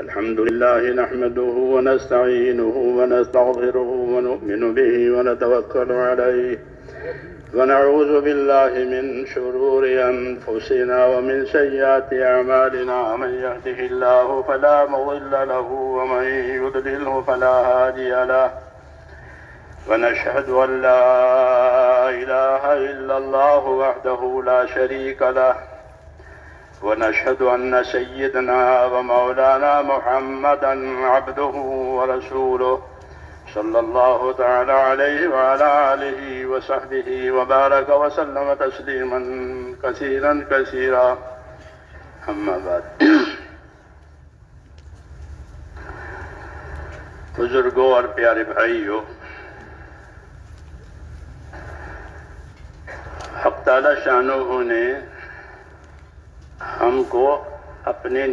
الحمد لله نحمده ونستعينه ونستغفره ونؤمن به ونتوكل عليه ونعوذ بالله من شرور أنفسنا ومن سيئات أعمالنا. من يهده الله فلا مضل له ومن يضلله فلا هادي له. ونشهد أن لا إله إلا الله وحده لا شريك له. ونشهد أن سيدنا ومولانا محمدا عبده ورسوله صلى الله تعالى عليه وعلى آله وصحبه وبارك وسلم تسليما كثيرا كثيرا. أما بعد. बुजुर्गों और प्यारे भाइयों, हक़ ताला शानों ने हमको अपने